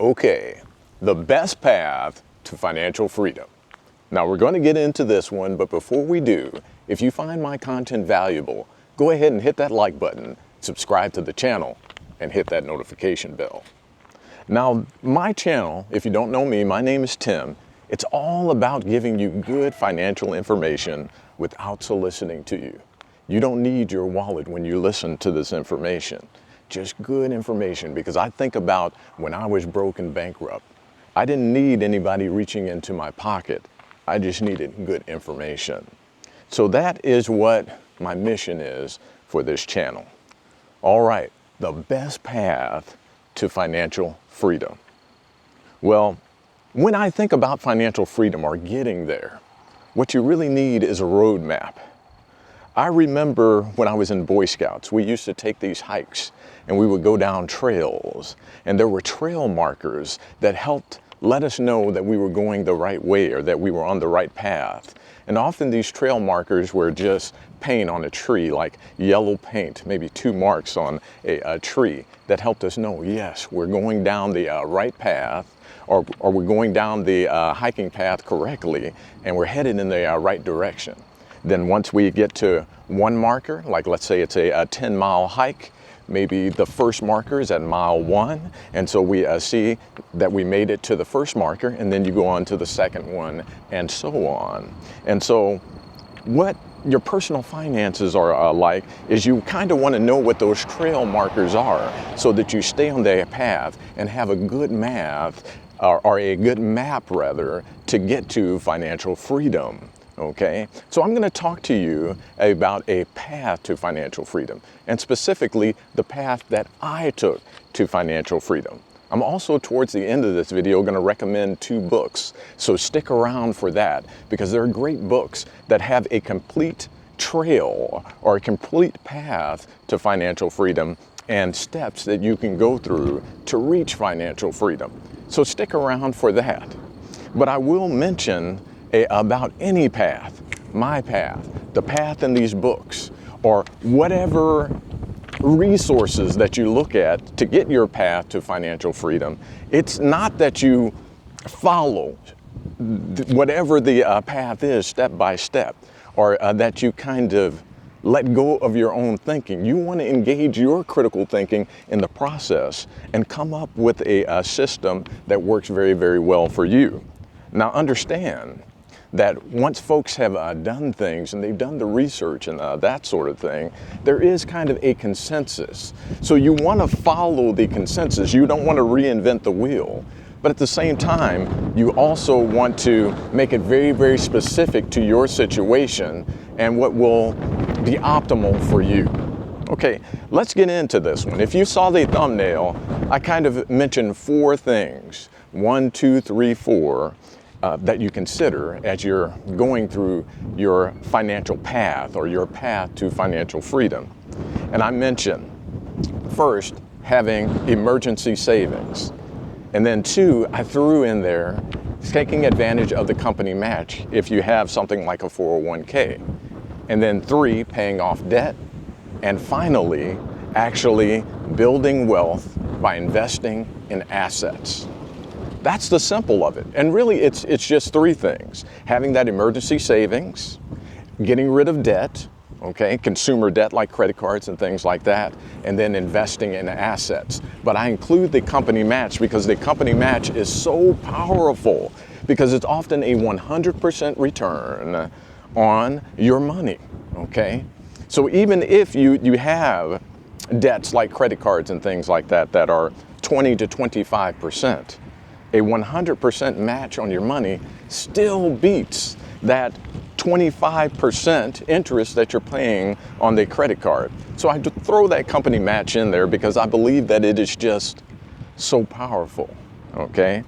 Okay, the best path to financial freedom. Now we're going to get into this one, but before we do, if you find my content valuable, go ahead and hit that like button, subscribe to the channel, and hit that notification bell. Now, my channel, if you don't know me, my name is Tim. It's all about giving you good financial information without soliciting to you. You don't need your wallet when you listen to this information. Just good information, because I think about when I was broke and bankrupt. I didn't need anybody reaching into my pocket. I just needed good information. So that is what my mission is for this channel. All right, the best path to financial freedom. Well, when I think about financial freedom or getting there, what you really need is a roadmap. I remember when I was in Boy Scouts, we used to take these hikes and we would go down trails, and there were trail markers that helped let us know that we were going the right way or that we were on the right path. And often these trail markers were just paint on a tree, like yellow paint, maybe 2 marks on a tree that helped us know, yes, we're going down the right path, or we're going down the hiking path correctly, and we're headed in the right direction. Then once we get to one marker, like let's say it's a 10-mile hike, maybe the first marker is at mile 1, and so we see that we made it to the first marker, and then you go on to the second one, and so on. And so what your personal finances are like is you kind of want to know what those trail markers are so that you stay on the path and have a good or a good map rather, to get to financial freedom. Okay, so I'm going to talk to you about a path to financial freedom, and specifically the path that I took to financial freedom. I'm also, towards the end of this video, going to recommend 2 books, so stick around for that, because they're great books that have a complete trail or a complete path to financial freedom and steps that you can go through to reach financial freedom. So stick around for that. But I will mention about any path, my path, the path in these books, or whatever resources that you look at to get your path to financial freedom. It's not that you follow whatever the path is step by step, or that you kind of let go of your own thinking. You want to engage your critical thinking in the process and come up with a system that works very, very well for you. Now understand that once folks have done things and they've done the research and that sort of thing, there is kind of a consensus. So you want to follow the consensus. You don't want to reinvent the wheel. But at the same time, you also want to make it very, very specific to your situation and what will be optimal for you. Okay, let's get into this one. If you saw the thumbnail, I kind of mentioned 4 things, 1, 2, 3, 4, that you consider as you're going through your financial path or your path to financial freedom. And I mentioned, first, having emergency savings. And then 2, I threw in there taking advantage of the company match if you have something like a 401k. And then 3, paying off debt. And finally, actually building wealth by investing in assets. That's the simple of it. And really, it's just 3 things. Having that emergency savings, getting rid of debt, okay, consumer debt like credit cards and things like that, and then investing in assets. But I include the company match because the company match is so powerful, because it's often a 100% return on your money, okay? So even if you have debts like credit cards and things like that that are 20 to 25%, a 100% match on your money still beats that 25% interest that you're paying on the credit card. So I throw that company match in there because I believe that it is just so powerful, okay?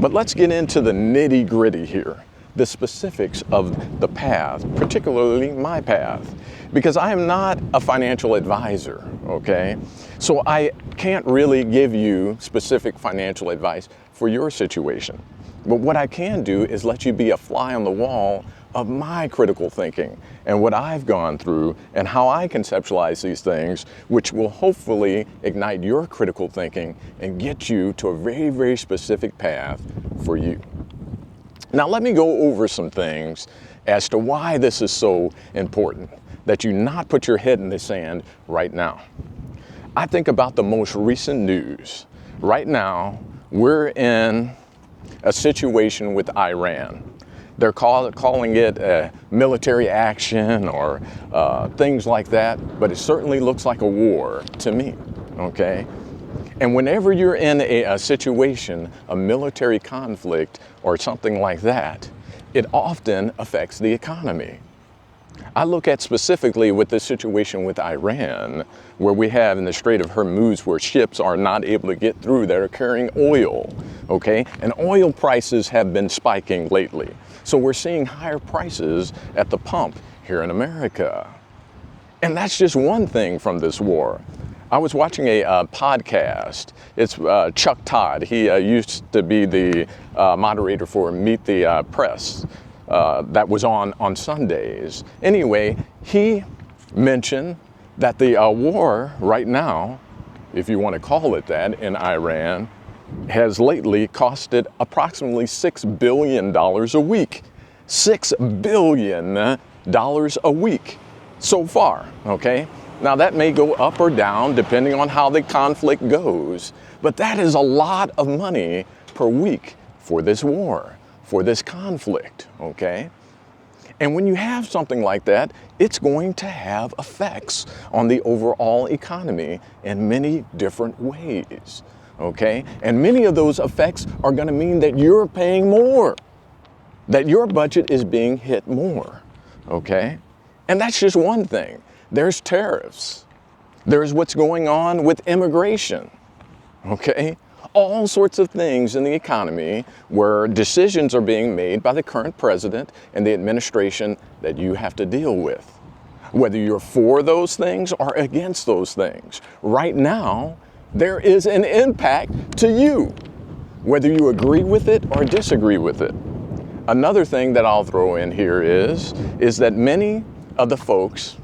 But let's get into the nitty-gritty here, the specifics of the path, particularly my path, because I am not a financial advisor, okay? So I can't really give you specific financial advice for your situation. But what I can do is let you be a fly on the wall of my critical thinking and what I've gone through and how I conceptualize these things, which will hopefully ignite your critical thinking and get you to a very, very specific path for you. Now, let me go over some things as to why this is so important, that you not put your head in the sand right now. I think about the most recent news. Right now, we're in a situation with Iran. They're calling it a military action or things like that, but it certainly looks like a war to me, okay? And whenever you're in a situation, a military conflict or something like that, it often affects the economy. I look at specifically with this situation with Iran, where we have in the Strait of Hormuz where ships are not able to get through that are carrying oil, okay? And oil prices have been spiking lately. So we're seeing higher prices at the pump here in America. And that's just one thing from this war. I was watching a podcast. It's Chuck Todd. He used to be the moderator for Meet the Press. That was on Sundays. Anyway, he mentioned that the war right now, if you want to call it that, in Iran, has lately costed approximately $6 billion a week. $6 billion a week so far, okay? Now that may go up or down depending on how the conflict goes, but that is a lot of money per week for this war, for this conflict, okay? And when you have something like that, it's going to have effects on the overall economy in many different ways, okay? And many of those effects are going to mean that you're paying more, that your budget is being hit more, okay? And that's just one thing. There's tariffs. There's what's going on with immigration, okay? All sorts of things in the economy where decisions are being made by the current president and the administration that you have to deal with. Whether you're for those things or against those things. Right now, there is an impact to you, whether you agree with it or disagree with it. Another thing that I'll throw in here is that many of the folks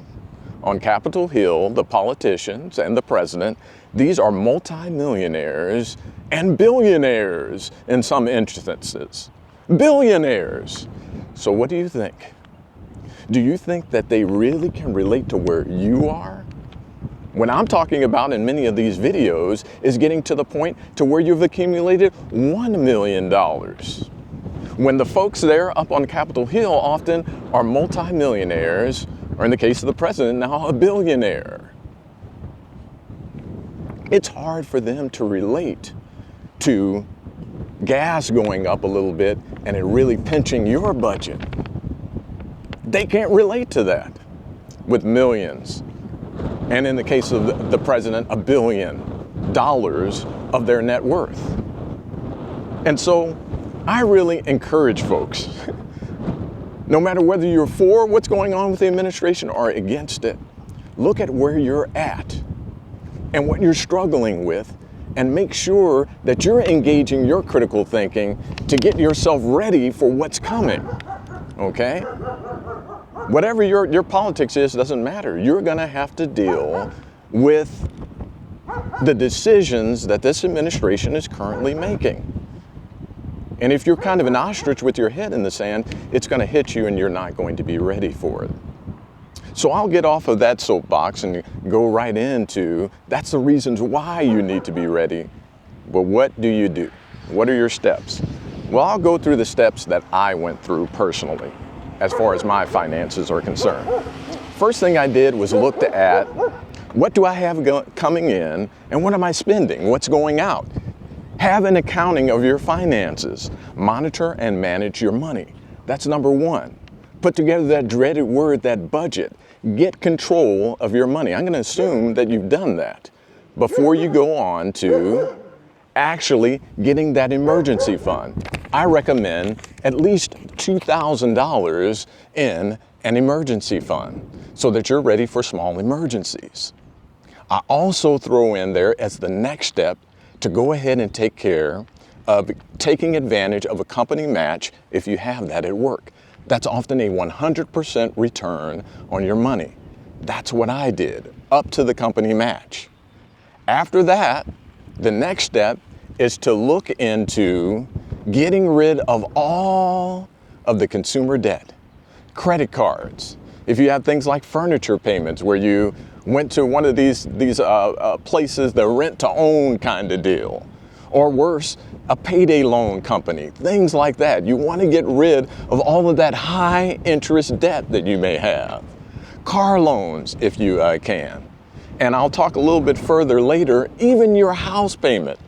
on Capitol Hill, the politicians and the president, these are multimillionaires and billionaires in some instances. Billionaires. So what do you think? Do you think that they really can relate to where you are? What I'm talking about in many of these videos is getting to the point to where you've accumulated $1 million. When the folks there up on Capitol Hill often are multimillionaires, or in the case of the president, now a billionaire. It's hard for them to relate to gas going up a little bit and it really pinching your budget. They can't relate to that with millions. And in the case of the president, $1 billion of their net worth. And so I really encourage folks, no matter whether you're for what's going on with the administration or against it, look at where you're at and what you're struggling with and make sure that you're engaging your critical thinking to get yourself ready for what's coming, okay? Whatever your politics is, doesn't matter. You're gonna have to deal with the decisions that this administration is currently making. And if you're kind of an ostrich with your head in the sand, it's going to hit you and you're not going to be ready for it. So I'll get off of that soapbox and go right into that's the reasons why you need to be ready. But what do you do? What are your steps? Well, I'll go through the steps that I went through personally as far as my finances are concerned. First thing I did was looked at what do I have coming in and what am I spending? What's going out? Have an accounting of your finances. Monitor and manage your money. That's number one. Put together that dreaded word, that budget. Get control of your money. I'm going to assume that you've done that before you go on to actually getting that emergency fund. I recommend at least $2,000 in an emergency fund so that you're ready for small emergencies. I also throw in there as the next step to go ahead and take care of taking advantage of a company match if you have that at work. That's often a 100% return on your money. That's what I did, up to the company match. After that, the next step is to look into getting rid of all of the consumer debt. Credit cards. If you have things like furniture payments where you went to one of these places, the rent-to-own kind of deal, or worse, a payday loan company, things like that. You want to get rid of all of that high interest debt that you may have. Car loans, if you can. And I'll talk a little bit further later, even your house payment,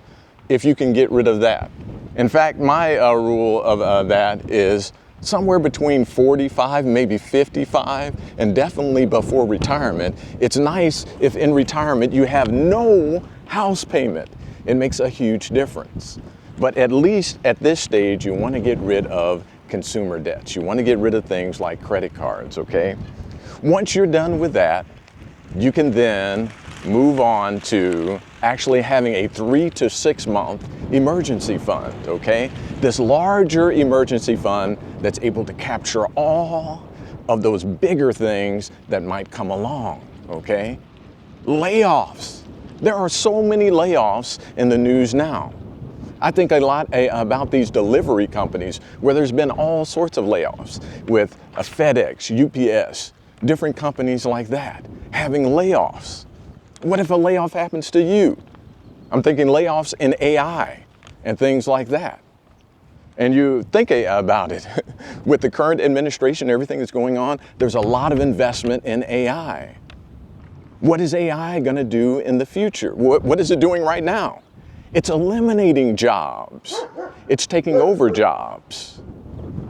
if you can get rid of that. In fact, my rule of that is somewhere between 45, maybe 55, and definitely before retirement. It's nice if in retirement you have no house payment. It makes a huge difference. But at least at this stage, you want to get rid of consumer debts. You want to get rid of things like credit cards, okay? Once you're done with that, you can then move on to actually having a 3 to 6 month emergency fund, okay? This larger emergency fund that's able to capture all of those bigger things that might come along, okay? Layoffs. There are so many layoffs in the news now. I think a lot about these delivery companies where there's been all sorts of layoffs with FedEx, UPS, different companies like that having layoffs. What if a layoff happens to you? I'm thinking layoffs in AI and things like that. And you think about it, with the current administration, everything that's going on, there's a lot of investment in AI. What is AI going to do in the future? What is it doing right now? It's eliminating jobs. It's taking over jobs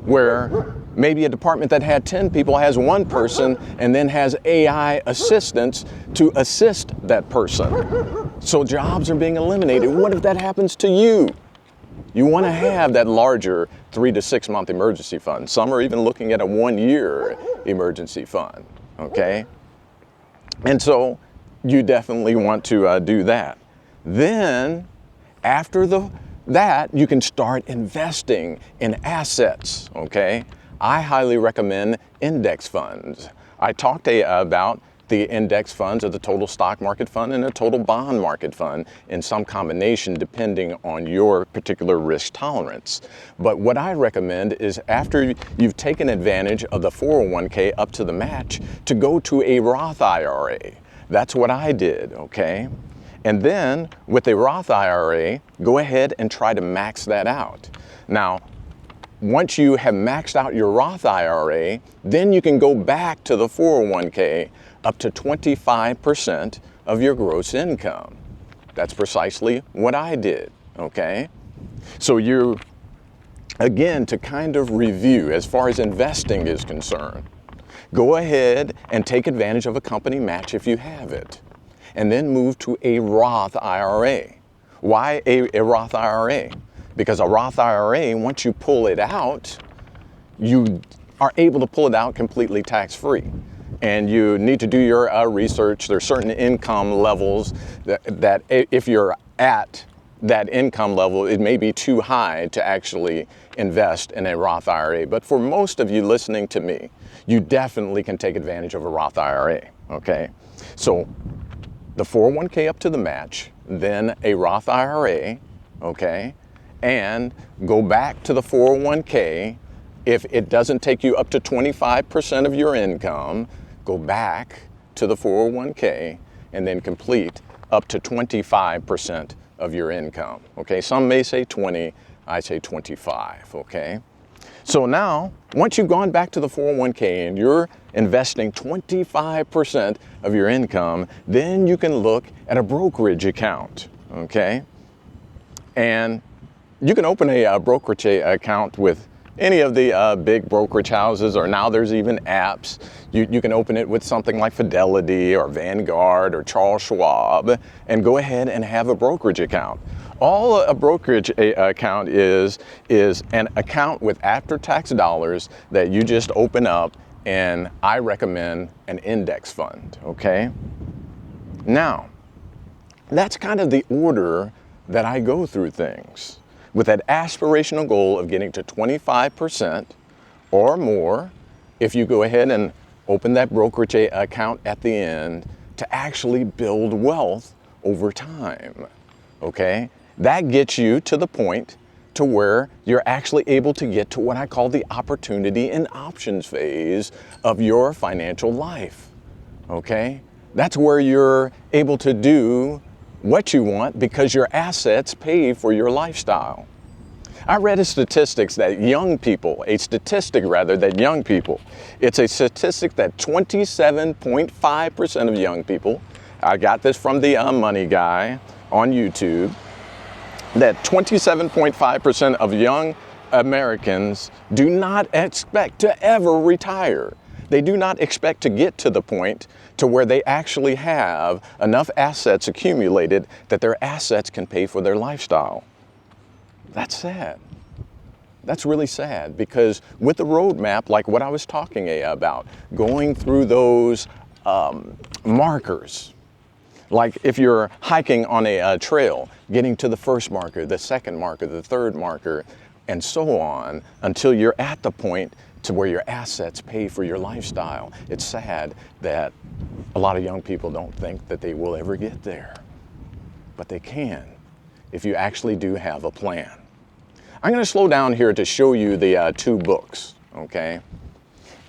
where maybe a department that had 10 people has 1 person and then has AI assistants to assist that person. So jobs are being eliminated. What if that happens to you? You want to have that larger 3 to 6 month emergency fund. Some are even looking at a 1-year emergency fund, okay? And so you definitely want to do that. Then after that, you can start investing in assets, okay? I highly recommend index funds. I talked about the index funds of the total stock market fund and a total bond market fund in some combination depending on your particular risk tolerance. But what I recommend is after you've taken advantage of the 401k up to the match to go to a Roth IRA. That's what I did, okay? And then with a Roth IRA, go ahead and try to max that out. Now, once you have maxed out your Roth IRA, then you can go back to the 401k up to 25% of your gross income. That's precisely what I did, okay? So you, again, to kind of review as far as investing is concerned, go ahead and take advantage of a company match if you have it, and then move to a Roth IRA. Why a Roth IRA? Because a Roth IRA, once you pull it out, you are able to pull it out completely tax-free. And you need to do your research. There's certain income levels that if you're at that income level, it may be too high to actually invest in a Roth IRA. But for most of you listening to me, you definitely can take advantage of a Roth IRA, okay? So the 401k up to the match, then a Roth IRA, okay? And go back to the 401k. If it doesn't take you up to 25% of your income, go back to the 401k and then complete up to 25% of your income, okay? Some may say 20, I say 25, okay? So now, once you've gone back to the 401k and you're investing 25% of your income, then you can look at a brokerage account, okay? And you can open a brokerage account with any of the big brokerage houses, or now there's even apps. You can open it with something like Fidelity or Vanguard or Charles Schwab and go ahead and have a brokerage account. All a brokerage account is an account with after-tax dollars that you just open up, and I recommend an index fund, okay? Now, that's kind of the order that I go through things, with that aspirational goal of getting to 25% or more if you go ahead and open that brokerage account at the end to actually build wealth over time, okay? That gets you to the point to where you're actually able to get to what I call the opportunity and options phase of your financial life, okay? That's where you're able to do what you want because your assets pay for your lifestyle. I read a statistic that young people, it's a statistic that 27.5% of young people, I got this from the Money Guy on YouTube, that 27.5% of young Americans do not expect to ever retire. They do not expect to get to the point to where they actually have enough assets accumulated that their assets can pay for their lifestyle. That's sad. That's really sad because with the roadmap, like what I was talking about, going through those markers, like if you're hiking on a trail, getting to the first marker, the second marker, the third marker, and so on, until you're at the point to where your assets pay for your lifestyle. It's sad that a lot of young people don't think that they will ever get there, but they can if you actually do have a plan. I'm going to slow down here to show you the two books, okay?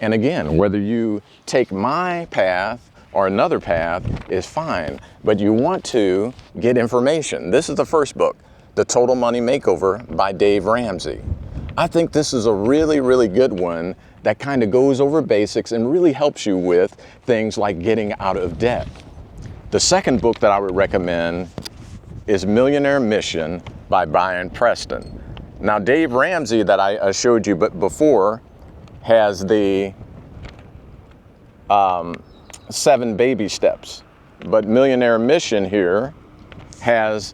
And again, whether you take my path or another path is fine, but you want to get information. This is the first book, The Total Money Makeover by Dave Ramsey. I think this is a really, really good one that kind of goes over basics and really helps you with things like getting out of debt. The second book that I would recommend is Millionaire Mission by Brian Preston. Now, Dave Ramsey that I showed you before has the 7 baby steps, but Millionaire Mission here has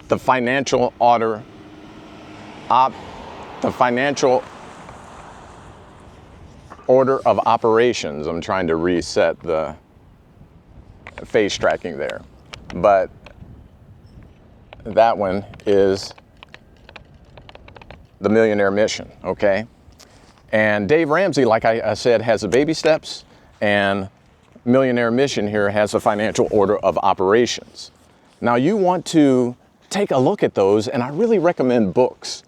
the financial order of operations. I'm trying to reset the face tracking there, but that one is the Millionaire Mission, okay? And Dave Ramsey, like I said, has the baby steps, and Millionaire Mission here has the financial order of operations. Now you want to take a look at those, and I really recommend books.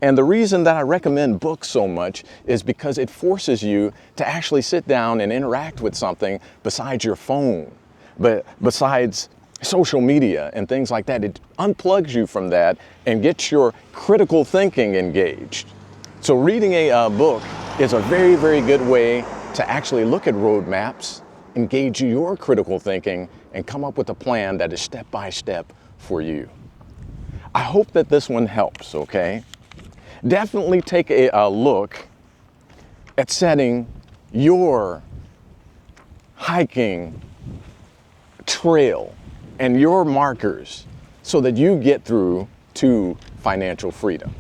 And the reason that I recommend books so much is because it forces you to actually sit down and interact with something besides your phone, but besides social media and things like that. It unplugs you from that and gets your critical thinking engaged. So reading a book is a very, very good way to actually look at roadmaps, engage your critical thinking, and come up with a plan that is step by step for you. I hope that this one helps, okay? Definitely take a look at setting your hiking trail and your markers so that you get through to financial freedom.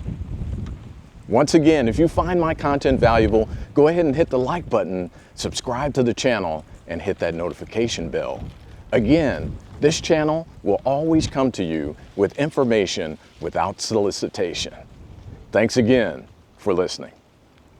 Once again, if you find my content valuable, go ahead and hit the like button, subscribe to the channel, and hit that notification bell. Again, this channel will always come to you with information without solicitation. Thanks again for listening.